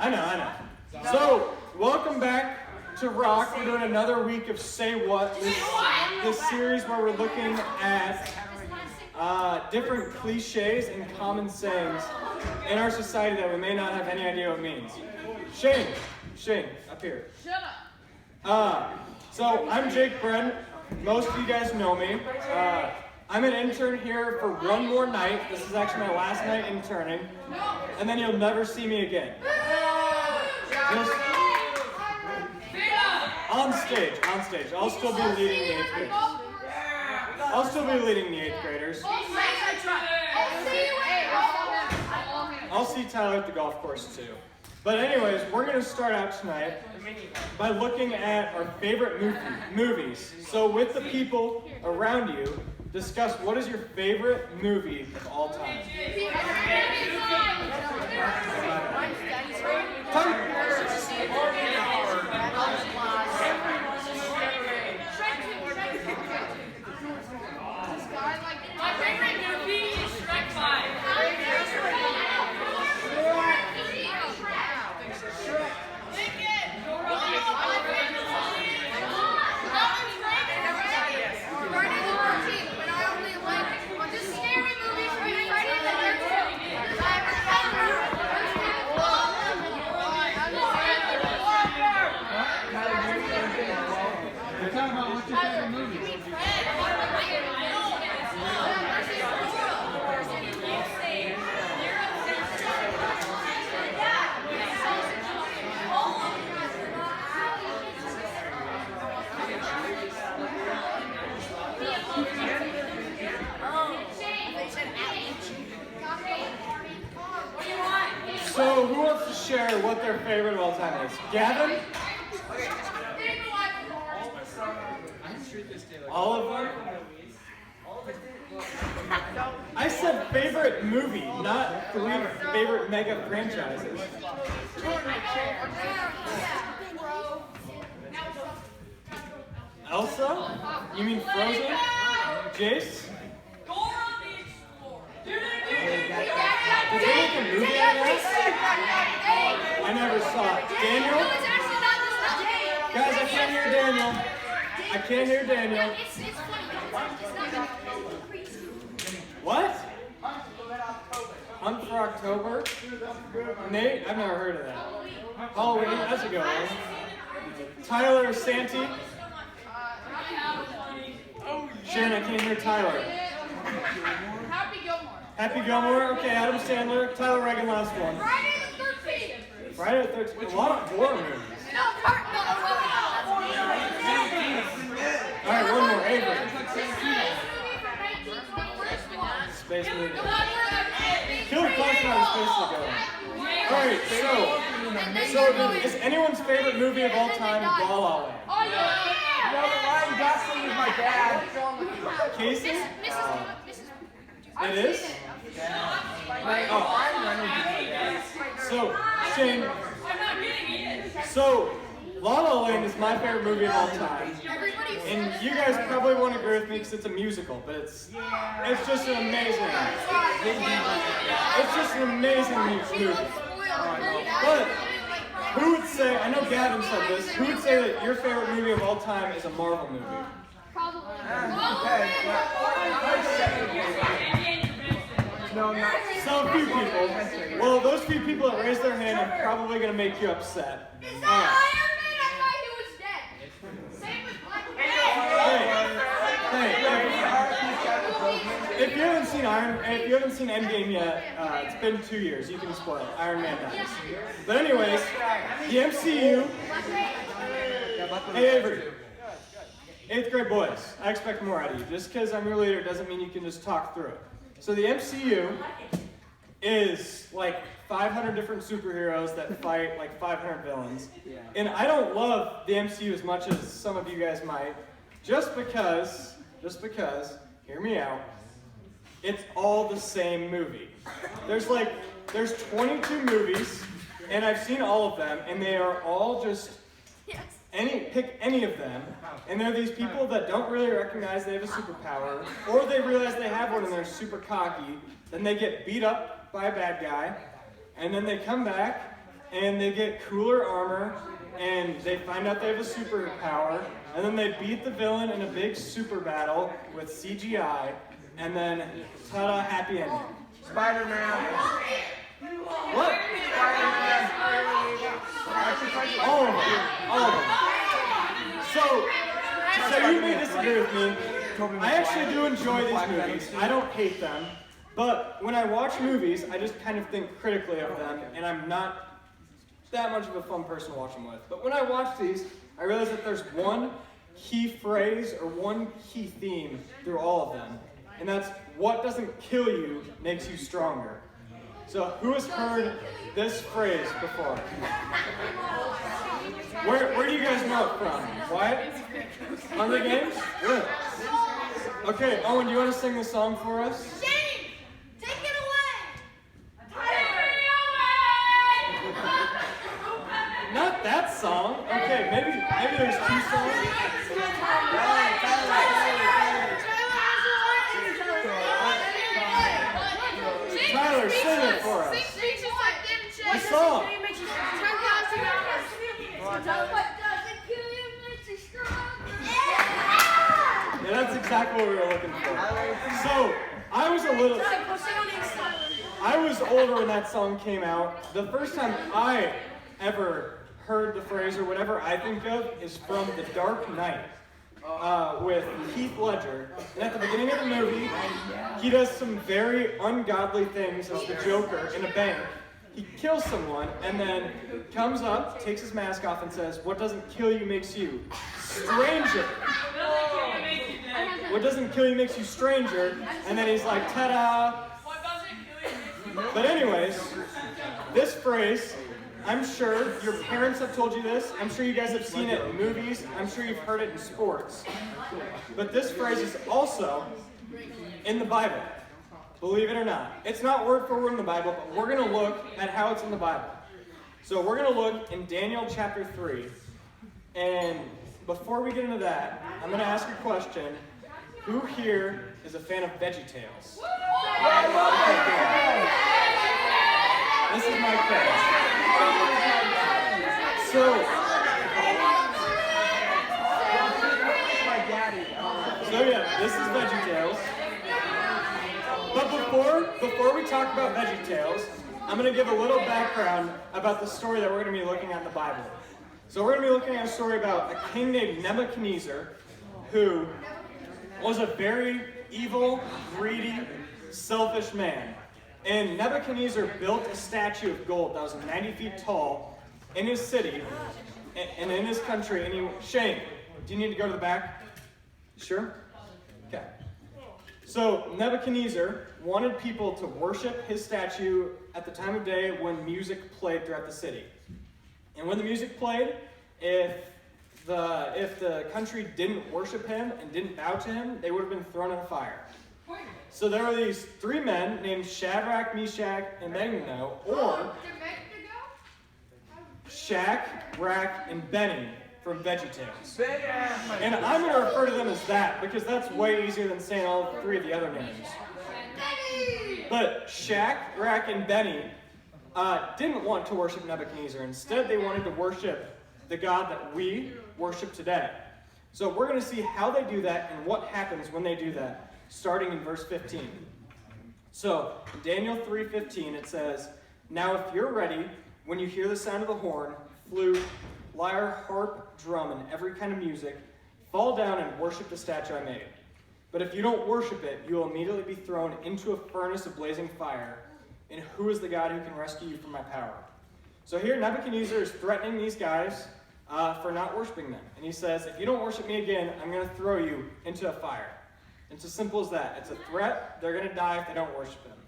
I know. So, welcome back to Rock. We're doing another week of Say What, this series where we're looking at different cliches and common sayings in our society that we may not have any idea what it means. Shane, up here. Shut up. So I'm Jake Brend. Most of you guys know me. I'm an intern here for one more night. This is actually my last night interning. And then you'll never see me again. Just on stage. I'll still be leading the 8th graders. I'll see Tyler at the golf course too. But anyways, we're going to start out tonight by looking at our favorite movies. So with the people around you, discuss what is your favorite movie of all time. My favorite movie is Shrek 5. So, who wants to share what their favorite of all time is? Gavin? All of them? I said favorite movie, not 3 favorite mega franchises. Elsa? You mean Frozen? Jace? Did they make a movie out of this? I never saw it. Daniel? Guys, I can't hear Daniel. What? Hunt for October? Nate? I've never heard of that. Halloween? That's a good one. Tyler or Santi? Sharon, I can't hear Tyler. Happy Gilmore? Okay, Adam Sandler. Tyler Reagan, last one. Friday the 13th. A lot of horror movies. Alright, one more. Avery. Space movie. Killer Clowns not a space to go. Alright, so is anyone's favorite movie of all time La La Land? Oh, yeah. No, but Ryan Gosling is my dad. Casey? It is? Oh. So, Shane. So, La La Land is my favorite movie of all time. And you guys probably won't agree with me because it's a musical, but it's just an amazing movie. But who would say, I know Gavin said this, who would say that your favorite movie of all time is a Marvel movie? No, not. So a few people. Well, those few people that raised their hand are probably going to make you upset. It's not Iron Man, I thought he was dead. Same with Black Hey, if you haven't seen Endgame yet, it's been 2 years. You can spoil it. Iron Man dies. But anyways, the MCU. Hey, Avery. 8th grade boys. I expect more out of you. Just because I'm your leader doesn't mean you can just talk through it. So the MCU is like 500 different superheroes that fight like 500 villains. And I don't love the MCU as much as some of you guys might, just because, hear me out, it's all the same movie. There's 22 movies, and I've seen all of them, and they are all just pick any of them, and they're these people that don't really recognize they have a superpower, or they realize they have one and they're super cocky, then they get beat up by a bad guy, and then they come back, and they get cooler armor, and they find out they have a superpower, and then they beat the villain in a big super battle with CGI, and then ta-da, happy ending. Spider-Man. What? Spider-Man. All of them. All of them. So you may disagree with me. I actually do enjoy these movies. I don't hate them. But when I watch movies, I just kind of think critically of them, and I'm not that much of a fun person to watch them with. But when I watch these, I realize that there's one key phrase or one key theme through all of them. And that's, what doesn't kill you makes you stronger. So who has heard this phrase before? Where do you guys know it from? Wyatt? Hunger Games? Good. Okay, Owen, do you want to sing the song for us? Shane, take it away. Not that song. Okay, maybe there's two songs. Tyler, sing it for us. The song. Yeah, that's exactly what we were looking for. So, I was older when that song came out. The first time I ever heard the phrase, or whatever I think of, is from The Dark Knight with Heath Ledger. And at the beginning of the movie, he does some very ungodly things as the Joker in a bank. He kills someone and then comes up, takes his mask off, and says, "What doesn't kill you makes you stranger." What doesn't kill you makes you stranger. And then he's like, ta-da. But anyways, this phrase, I'm sure your parents have told you this. I'm sure you guys have seen it in movies. I'm sure you've heard it in sports. But this phrase is also in the Bible. Believe it or not. It's not word for word in the Bible, but we're going to look at how it's in the Bible. So we're going to look in Daniel chapter 3. And before we get into that, I'm going to ask a question. Who here is a fan of VeggieTales? This is my quiz. So yeah, this is VeggieTales. But before we talk about VeggieTales, I'm going to give a little background about the story that we're going to be looking at in the Bible. So we're going to be looking at a story about a king named Nebuchadnezzar, who was a very evil, greedy, selfish man. And Nebuchadnezzar built a statue of gold that was 90 feet tall in his city and in his country. And Shane, do you need to go to the back? Sure? Okay. So Nebuchadnezzar wanted people to worship his statue at the time of day when music played throughout the city. And when the music played, if the country didn't worship him and didn't bow to him, they would have been thrown in the fire. So there were these three men named Shadrach, Meshach, and Abednego, or Shack, Rack, and Benny from VeggieTales. And I'm going to refer to them as that because that's way easier than saying all three of the other names. But Shack, Rack, and Benny didn't want to worship Nebuchadnezzar. Instead, they wanted to worship the God that we worship today. So we're going to see how they do that and what happens when they do that, starting in verse 15. So, Daniel 3:15, it says, "Now if you're ready, when you hear the sound of the horn, flute, lyre, harp, drum, and every kind of music, fall down and worship the statue I made. But if you don't worship it, you will immediately be thrown into a furnace of blazing fire. And who is the God who can rescue you from my power?" So here Nebuchadnezzar is threatening these guys for not worshiping them. And he says, if you don't worship me again, I'm going to throw you into a fire. It's as simple as that. It's a threat. They're going to die if they don't worship him.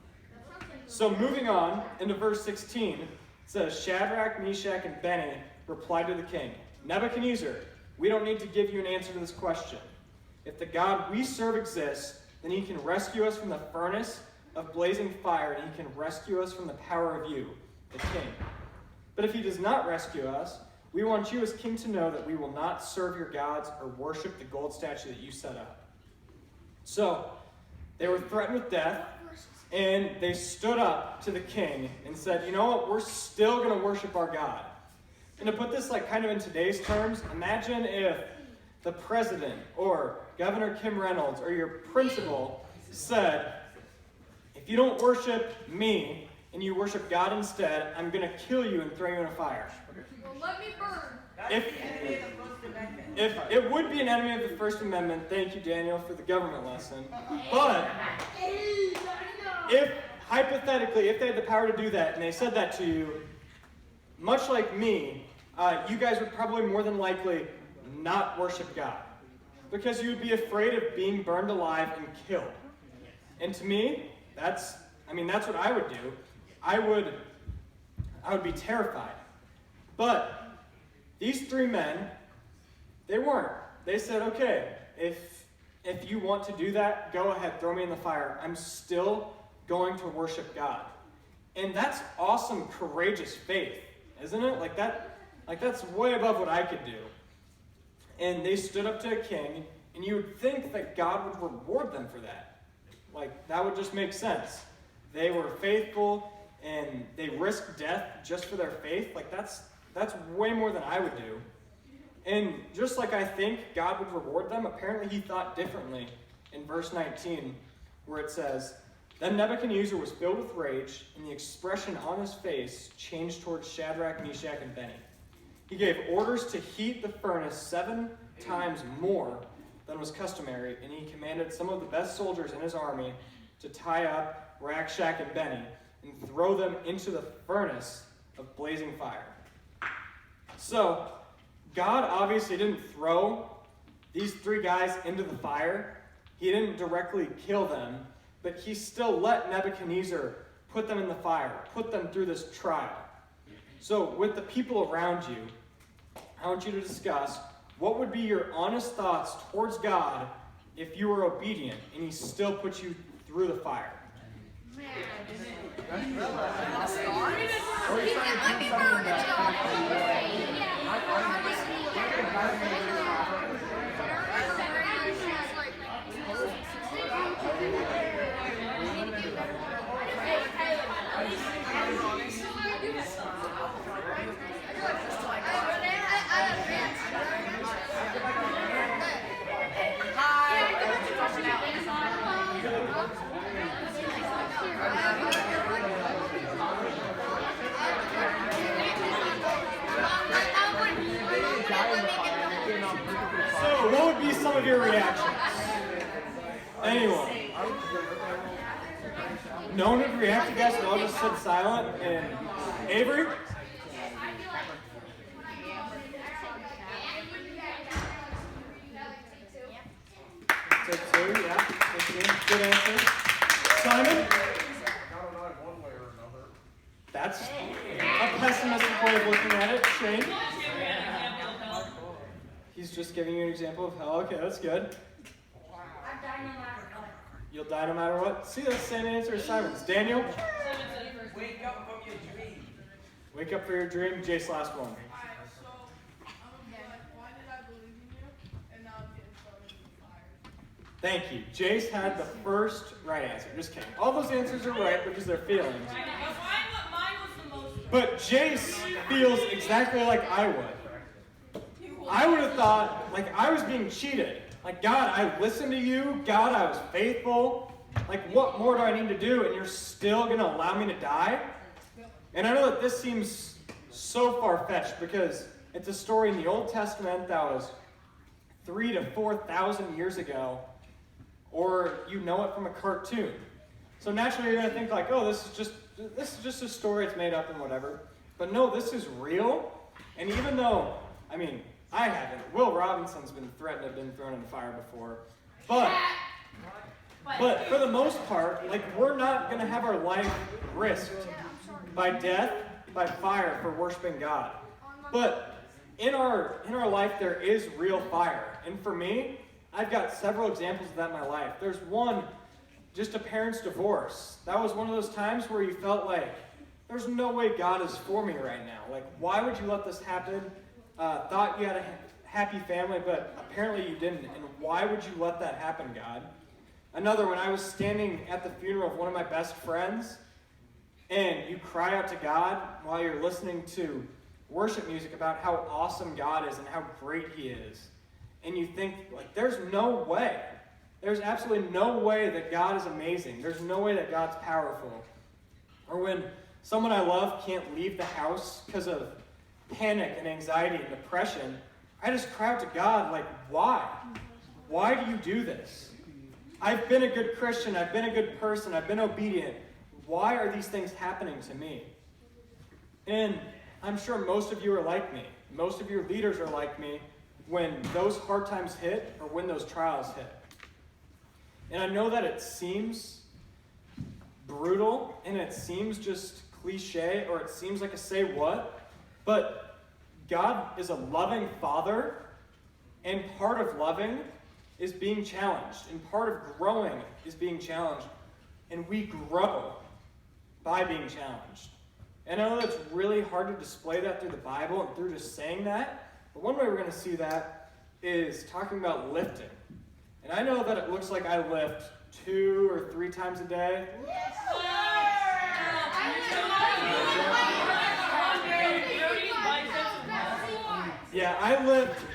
So moving on into verse 16, it says, Shadrach, Meshach, and Benny replied to the king, "Nebuchadnezzar, we don't need to give you an answer to this question. If the God we serve exists, then he can rescue us from the furnace of blazing fire, and he can rescue us from the power of you, the king. But if he does not rescue us, we want you as king to know that we will not serve your gods or worship the gold statue that you set up." So, they were threatened with death, And they stood up to the king and said, you know what, we're still going to worship our God. And to put this like kind of in today's terms, imagine if the president or Governor Kim Reynolds or your principal said, if you don't worship me and you worship God instead, I'm going to kill you and throw you in a fire. Well, let me burn. If it would be an enemy of the First Amendment, thank you, Daniel, for the government lesson. But if, hypothetically, if they had the power to do that and they said that to you, much like me, you guys would probably more than likely not worship God. Because you would be afraid of being burned alive and killed. And to me, that's what I would do. I would be terrified. But these three men, they weren't. They said, okay, if you want to do that, go ahead, throw me in the fire. I'm still going to worship God. And that's awesome, courageous faith, isn't it? That's way above what I could do. And they stood up to a king, and you would think that God would reward them for that. That would just make sense. They were faithful, and they risked death just for their faith. That's way more than I would do. And just like I think God would reward them, apparently he thought differently in verse 19, where it says, then Nebuchadnezzar was filled with rage, and the expression on his face changed towards Shadrach, Meshach, and Benny. He gave orders to heat the furnace 7 times more than was customary, and he commanded some of the best soldiers in his army to tie up Shadrach, and Benny and throw them into the furnace of blazing fire. So, God obviously didn't throw these 3 guys into the fire. He didn't directly kill them, but he still let Nebuchadnezzar put them in the fire, put them through this trial. So, with the people around you, I want you to discuss what would be your honest thoughts towards God if you were obedient and he still put you through the fire. Let me burn. So, what would be some of your reactions? Anyone? No one would react, you guys would all just sit silent. And Avery? Take 2, yeah. Take 2. Good answer. Simon? That's a pessimistic way of looking at it. Shane? He's just giving you an example of hell. Okay, that's good. I'll die no matter what. You'll die no matter what? See, that's the same answer as Simon's. Daniel? Wake up from your dream. Wake up for your dream. Jace, last one. Alright, so I'm gonna be like, why did I believe in you? And now I'm getting thrown into the fire. Thank you. Jace had the first right answer. Just kidding. All those answers are right because they're feelings. But Jace feels exactly like I would. I would have thought, like, I was being cheated. Like, God, I listened to you. God, I was faithful. Like, what more do I need to do? And you're still going to allow me to die? And I know that this seems so far-fetched because it's a story in the Old Testament that was 3,000 to 4,000 years ago. Or you know it from a cartoon. So naturally you're going to think like, oh, this is just a story, it's made up and whatever. But no, this is real. And even though, I haven't. Will Robinson's been threatened to have been thrown in the fire before. But for the most part, like, we're not going to have our life risked by death, by fire for worshiping God. But in our life, there is real fire. And for me, I've got several examples of that in my life. There's one, just a parent's divorce. That was one of those times where you felt like, there's no way God is for me right now. Like, why would you let this happen? Thought you had a happy family, but apparently you didn't. And why would you let that happen, God? Another, when I was standing at the funeral of one of my best friends, and you cry out to God while you're listening to worship music about how awesome God is and how great he is. And you think, like, there's no way. There's absolutely no way that God is amazing. There's no way that God's powerful. Or when someone I love can't leave the house because of panic and anxiety and depression, I just cry out to God, like, why? Why do you do this? I've been a good Christian. I've been a good person. I've been obedient. Why are these things happening to me? And I'm sure most of you are like me. Most of your leaders are like me when those hard times hit or when those trials hit. And I know that it seems brutal and it seems just cliche or it seems like a say what, but God is a loving Father, and part of loving is being challenged, and part of growing is being challenged, and we grow by being challenged. And I know that's really hard to display that through the Bible and through just saying that, but one way we're going to see that is talking about lifting. And I know that it looks like I lift 2 or 3 times a day. Yeah,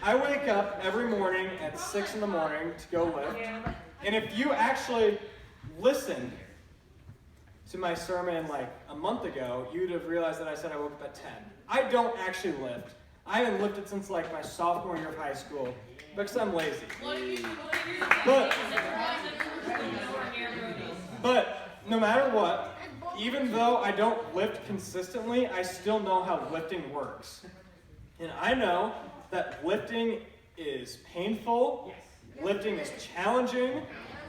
I wake up every morning at 6 in the morning to go lift. And if you actually listened to my sermon like a month ago, you'd have realized that I said I woke up at 10. I don't actually lift. I haven't lifted since like my sophomore year of high school because I'm lazy. But no matter what, even though I don't lift consistently, I still know how lifting works. And I know that lifting is painful, lifting is challenging,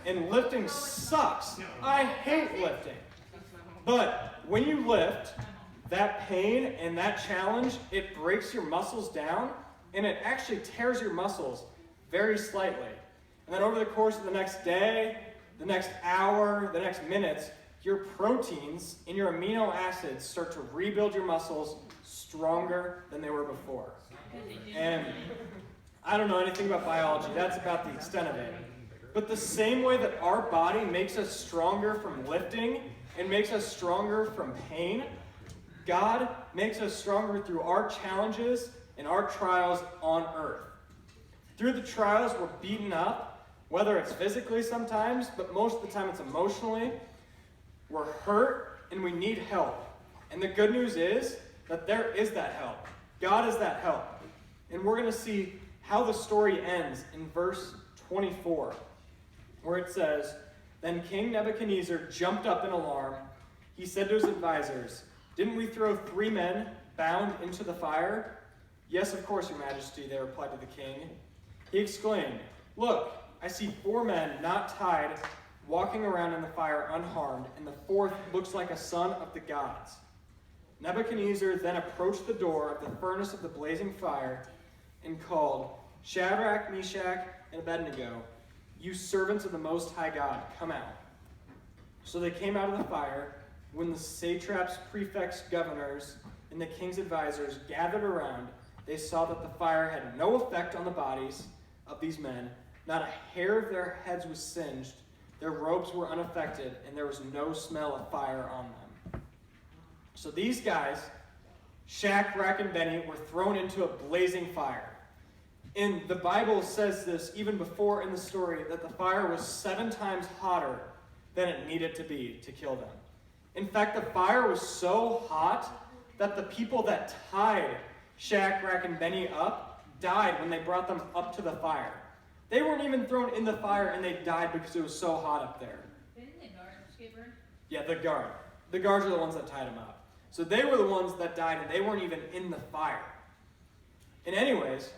and lifting sucks. I hate lifting. But when you lift, that pain and that challenge, it breaks your muscles down, and it actually tears your muscles very slightly. And then over the course of the next day, the next hour, the next minutes, your proteins and your amino acids start to rebuild your muscles stronger than they were before. And I don't know anything about biology. That's about the extent of it. But the same way that our body makes us stronger from lifting and makes us stronger from pain, God makes us stronger through our challenges and our trials on earth. Through the trials, we're beaten up, whether it's physically sometimes, but most of the time it's emotionally. We're hurt and we need help. And the good news is that there is that help. God is that help. And we're going to see how the story ends in verse 24, where it says, "Then King Nebuchadnezzar jumped up in alarm. He said to his advisors, 'Didn't we throw 3 men bound into the fire?' 'Yes, of course, your majesty,' they replied to the king. He exclaimed, 'Look, I see 4 men not tied, walking around in the fire unharmed, and the 4th looks like a son of the gods.' Nebuchadnezzar then approached the door of the furnace of the blazing fire and called, 'Shadrach, Meshach, and Abednego, you servants of the Most High God, come out.' So they came out of the fire. When the satraps, prefects, governors, and the king's advisors gathered around, they saw that the fire had no effect on the bodies of these men. Not a hair of their heads was singed. Their robes were unaffected, and there was no smell of fire on them." So these guys, Shadrach and Benny, were thrown into a blazing fire. And the Bible says this even before in the story, that the fire was 7 times hotter than it needed to be to kill them. In fact, the fire was so hot that the people that tied Shadrach and Benny up died when they brought them up to the fire. They weren't even thrown in the fire, and they died because it was so hot up there. Didn't the guards get burned? Yeah, the guard. The guards are the ones that tied them up. So they were the ones that died, and they weren't even in the fire. And anyways,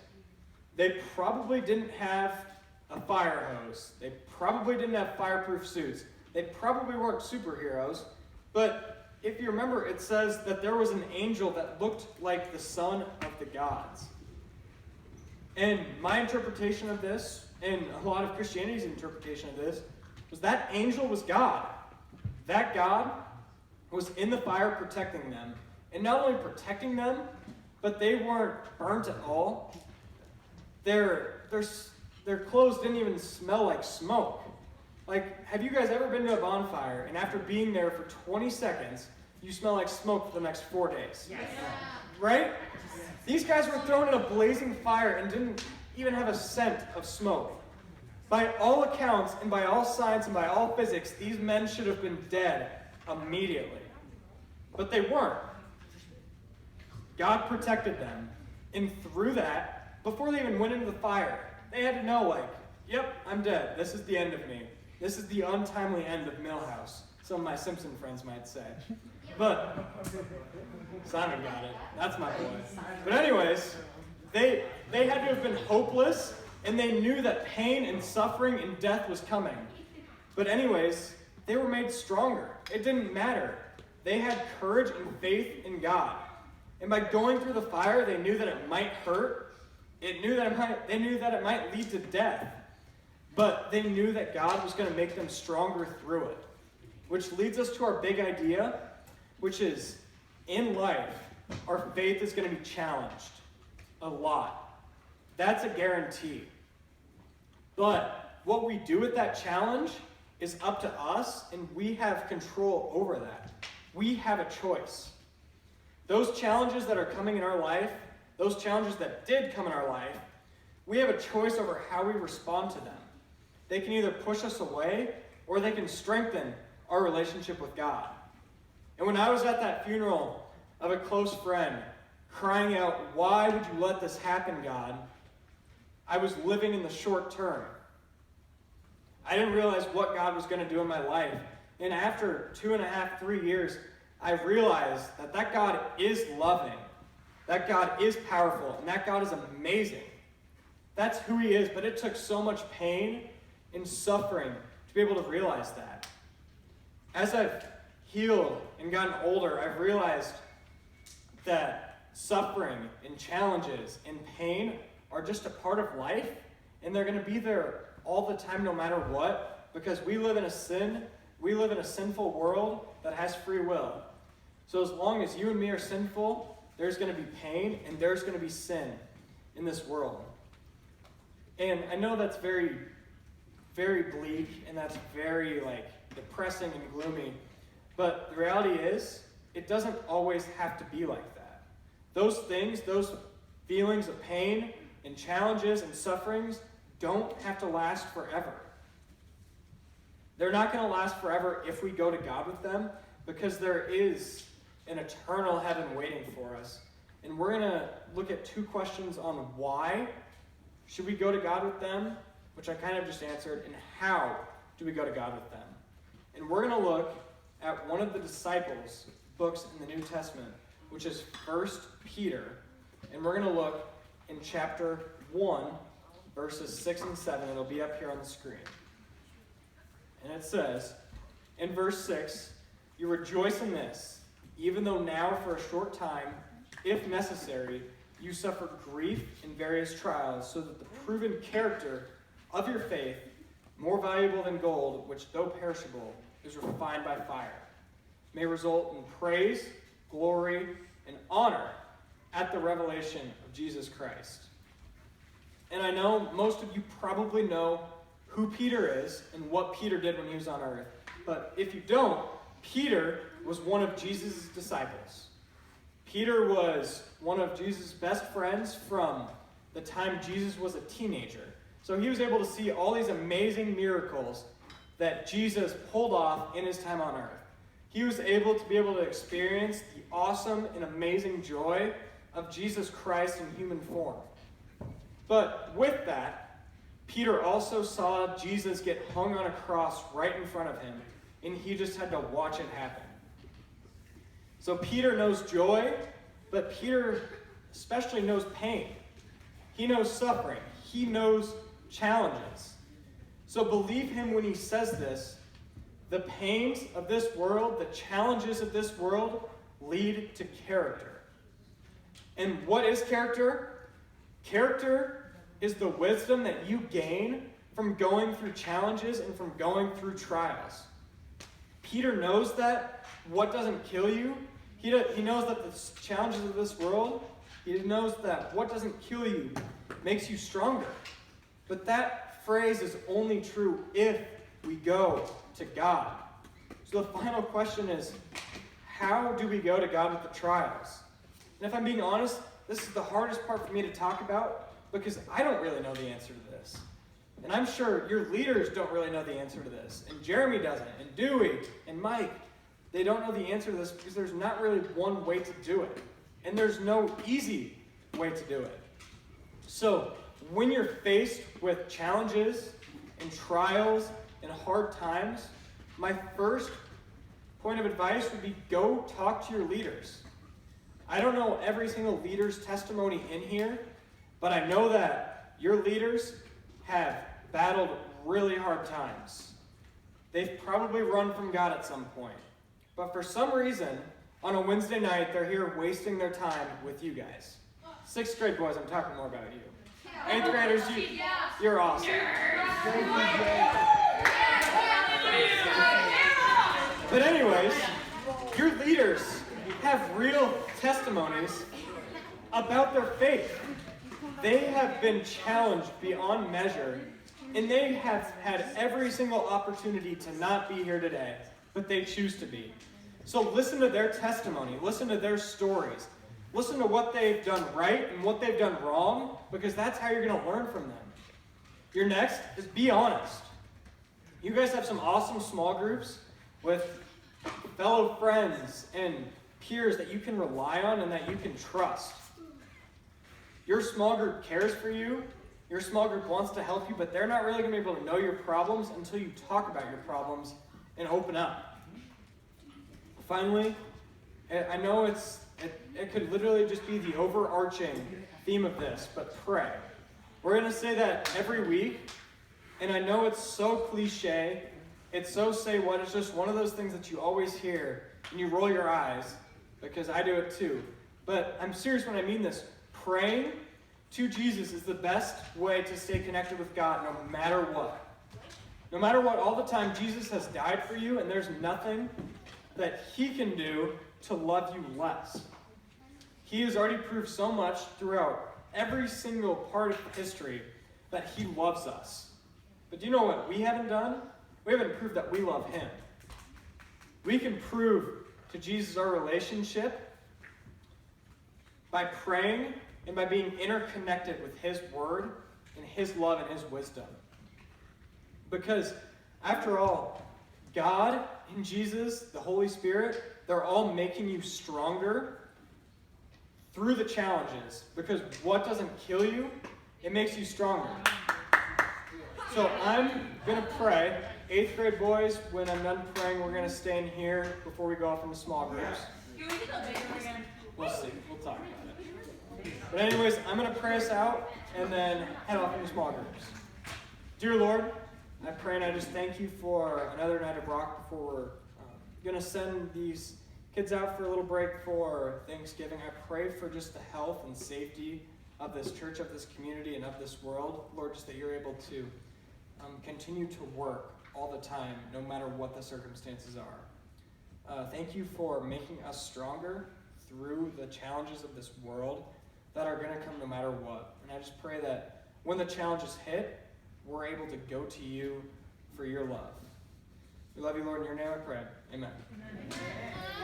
they probably didn't have a fire hose. They probably didn't have fireproof suits. They probably weren't superheroes. But if you remember, it says that there was an angel that looked like the son of the gods. And my interpretation of this, and a lot of Christianity's interpretation of this, was that angel was God. That God was in the fire protecting them. And not only protecting them, but they weren't burnt at all. Their clothes didn't even smell like smoke. Like, have you guys ever been to a bonfire and after being there for 20 seconds, you smell like smoke for the next 4 days? Yeah. Right? These guys were thrown in a blazing fire and didn't even have a scent of smoke. By all accounts and by all science and by all physics, these men should have been dead immediately. But they weren't. God protected them. And through that, before they even went into the fire, they had to know, like, yep, I'm dead. This is the end of me. This is the untimely end of Millhouse, some of my Simpson friends might say. But Simon got it. That's my boy. But anyways, they had to have been hopeless, and they knew that pain and suffering and death was coming. But anyways, they were made stronger. It didn't matter. They had courage and faith in God. And by going through the fire, they knew that it might hurt. They knew that it might lead to death. But they knew that God was going to make them stronger through it. Which leads us to our big idea, which is, in life, our faith is going to be challenged a lot. That's a guarantee. But what we do with that challenge is up to us, and we have control over that. We have a choice. Those challenges that are coming in our life, those challenges that did come in our life, we have a choice over how we respond to them. They can either push us away, or they can strengthen our relationship with God. And when I was at that funeral of a close friend, crying out, "Why would you let this happen, God?" I was living in the short term. I didn't realize what God was going to do in my life. And after 2.5, 3 years, I realized that God is loving, that God is powerful, and that God is amazing. That's who He is, but it took so much pain and suffering to be able to realize that. As I've healed and gotten older, I've realized that suffering and challenges and pain are just a part of life, and they're going to be there all the time no matter what, because we live in a sinful world that has free will. So as long as you and me are sinful, there's going to be pain and there's going to be sin in this world. And I know that's very, very bleak, and that's very depressing and gloomy, but the reality is, it doesn't always have to be like that. Those things, those feelings of pain and challenges and sufferings don't have to last forever. They're not going to last forever if we go to God with them, because there is an eternal heaven waiting for us. And we're going to look at 2 questions on why should we go to God with them, which I kind of just answered, and how do we go to God with them. And we're going to look at one of the disciples' books in the New Testament, which is 1 Peter. And we're going to look in chapter 1, verses 6 and 7. It'll be up here on the screen. And it says, in verse 6, "You rejoice in this, even though now for a short time, if necessary, you suffer grief in various trials, so that the proven character of your faith, more valuable than gold, which though perishable, is refined by fire, may result in praise, glory, and honor at the revelation of Jesus Christ." And I know most of you probably know who Peter is and what Peter did when he was on earth. But if you don't, Peter was one of Jesus' disciples. Peter was one of Jesus' best friends from the time Jesus was a teenager. So he was able to see all these amazing miracles that Jesus pulled off in his time on earth. He was able to experience the awesome and amazing joy of Jesus Christ in human form. But with that, Peter also saw Jesus get hung on a cross right in front of him, and he just had to watch it happen. So Peter knows joy, but Peter especially knows pain. He knows suffering. He knows challenges. So believe him when he says this. The pains of this world, the challenges of this world, lead to character. And what is character? Character is the wisdom that you gain from going through challenges and from going through trials. Peter knows that what doesn't kill you, he knows that the challenges of this world, he knows that what doesn't kill you makes you stronger. But that phrase is only true if we go to God. So the final question is, how do we go to God with the trials? And if I'm being honest, this is the hardest part for me to talk about because I don't really know the answer to this. And I'm sure your leaders don't really know the answer to this. And Jeremy doesn't, and Dewey, and Mike. They don't know the answer to this because there's not really one way to do it. And there's no easy way to do it. So when you're faced with challenges and trials and hard times, my first point of advice would be go talk to your leaders. I don't know every single leader's testimony in here, but I know that your leaders have battled really hard times. They've probably run from God at some point. But for some reason, on a Wednesday night, they're here wasting their time with you guys. 6th grade boys, I'm talking more about you. 8th graders, you're awesome. But anyways, your leaders have real testimonies about their faith. They have been challenged beyond measure, and they have had every single opportunity to not be here today, but they choose to be. So listen to their testimony, listen to their stories, listen to what they've done right and what they've done wrong, because that's how you're going to learn from them. Your next is be honest. You guys have some awesome small groups with fellow friends and peers that you can rely on and that you can trust. Your small group cares for you. Your small group wants to help you, but they're not really going to be able to know your problems until you talk about your problems and open up. Finally, I know it could literally just be the overarching theme of this, but pray. We're going to say that every week, and I know it's so cliche, it's so say what, it's just one of those things that you always hear, and you roll your eyes, because I do it too. But I'm serious when I mean this. Praying to Jesus is the best way to stay connected with God no matter what. No matter what, all the time, Jesus has died for you, and there's nothing that he can do to love you less. He has already proved so much throughout every single part of history that he loves us. But do you know what we haven't done? We haven't proved that we love him. We can prove to Jesus our relationship by praying and by being interconnected with his word and his love and his wisdom. Because after all, God and Jesus, the Holy Spirit, they're all making you stronger through the challenges. Because what doesn't kill you, it makes you stronger. So I'm going to pray. 8th grade boys, when I'm done praying, we're going to stay in here before we go off into small groups. We'll see. We'll talk about it. But anyways, I'm going to pray us out and then head off into small groups. Dear Lord, I pray and I just thank you for another night of rock before we're going to send these kids out for a little break for Thanksgiving. I pray for just the health and safety of this church, of this community, and of this world. Lord, just that you're able to continue to work all the time, no matter what the circumstances are. Thank you for making us stronger through the challenges of this world that are going to come no matter what. And I just pray that when the challenges hit, we're able to go to you for your love. We love you, Lord, in your name I pray. Amen.